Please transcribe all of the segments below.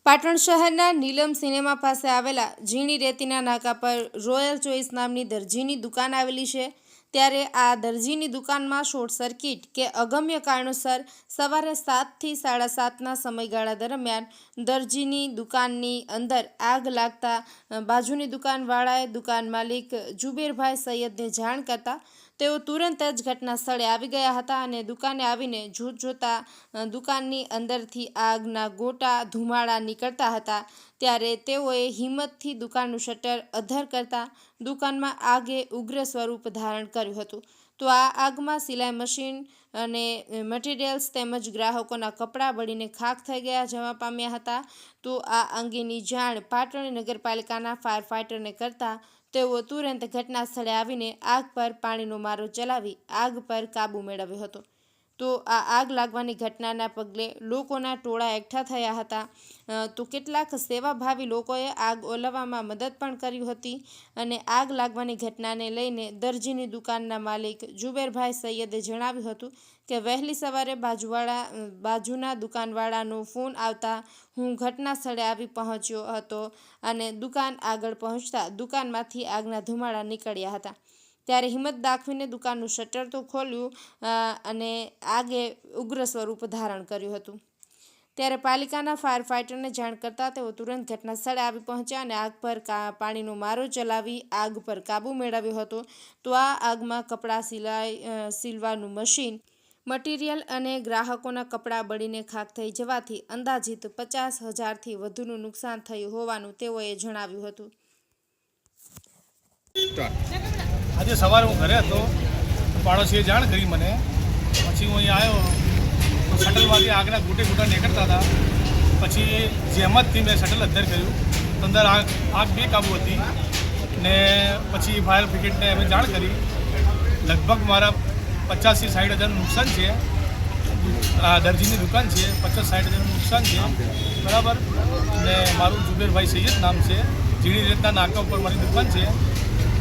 પાટણ શહેરના નીલમ સિનેમા પાસે આવેલા ઝીણી રેતીના નાકા પર રોયલ ચોઇસ નામની દરજીની દુકાન આવેલી છે। ત્યારે આ દરજીની દુકાનમાં શોર્ટ સર્કિટ કે અગમ્ય કારણોસર સવારે 7 થી 7:30ના સમયગાળા દરમિયાન દરજીની દુકાનની અંદર આગ લાગતા બાજુની દુકાનવાળાએ દુકાન માલિક જુબેરભાઈ સૈયદને જાણ કરતા તેઓ તુરંત જ ઘટના સ્થળે આવી ગયા હતા અને દુકાને આવીને જોતા દુકાનની અંદરથી આગના ગોટા ધુમાડા નીકળતા હતા। ત્યારે તેઓએ હિંમતથી દુકાનનું શટર અધ્ધર કરતા દુકાનમાં આગે ઉગ્ર સ્વરૂપ ધારણ કર્યું હતું। તો આ આગમાં સિલાઈ મશીન અને મટીરિયલ્સ તેમજ ગ્રાહકોના કપડાં બળીને ખાખ થઈ જવા પામ્યા હતા। તો આ અંગેની જાણ પાટણ નગરપાલિકાના ફાયર ફાઇટરને કરતા તેઓ તુરંત ઘટના સ્થળે આવીને આગ પર પાણીનો મારો ચલાવી આગ પર કાબૂ મેળવ્યો હતો। તો આ આગ લાગવાની ઘટનાના પગલે લોકોના ટોળા એકઠા થયા હતા। તો કેટલાક સેવાભાવી લોકોએ આગ ઓલવવામાં મદદ પણ કરી હતી અને આગ લાગવાની ઘટનાને લઈને દરજીની દુકાનના માલિક જુબેરભાઈ સૈયદે જણાવ્યું હતું કે વહેલી સવારે બાજુના દુકાનવાળાનો ફોન આવતા હું ઘટના સ્થળે આવી પહોંચ્યો હતો અને દુકાન આગળ પહોંચતા દુકાનમાંથી આગના ધુમાડા નીકળ્યા હતા। ત્યારે હિંમત દાખવીને દુકાનનું શટર તો ખોલ્યું અને આગે ઉગ્ર સ્વરૂપ ધારણ કર્યું હતું। ત્યારે પાલિકાના ફાયર ફાઇટરને જાણ કરતાં તેઓ તુરંત ઘટના સ્થળે આવી પહોંચ્યા અને આગ પર પાણીનો મારો ચલાવી આગ પર કાબૂ મેળવ્યો હતો। તો આ આગમાં કપડાં સીલવાનું મશીન મટીરિયલ અને ગ્રાહકોના કપડાં બળીને ખાખ થઈ જવાથી અંદાજિત 50,000થી વધુનું નુકસાન થયું હોવાનું તેઓએ જણાવ્યું હતું। આજે સવારે હું ઘરે હતો, પાડોશીએ જાણ કરી મને, પછી હું અહીંયા આવ્યો તો શટલમાંથી આગના ગોટા નીકળતા હતા। પછી જહેમતથી મેં શટલ અધ્ધર કર્યું તો અંદર આગ બેકાબૂ હતી ને પછી ફાયર બ્રિગેડને અમે જાણ કરી। લગભગ મારા 50,000થી 60,000નું નુકસાન છે। આ દરજીની દુકાન છે, 50,000-60,000નું નુકસાન છે, બરાબર। ને મારું જુબેરભાઈ સૈયદ નામ છે, ઝીણી રેતના નાકા ઉપર મારી દુકાન છે,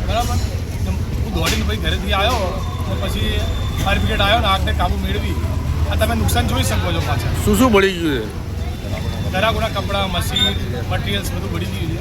બરાબર। હું દોડીને ભાઈ ઘરેથી આવ્યો અને પછી ફાયર બ્રિગેડ આવ્યો ને આગને કાબૂ મેળવી। આ તમે નુકસાન જોઈ શકો છો પાછળ શું બળી ગયું છે? ગ્રાહકોના કપડાં, મશીન, મટીરિયલ્સ બધું બળી ગયું છે।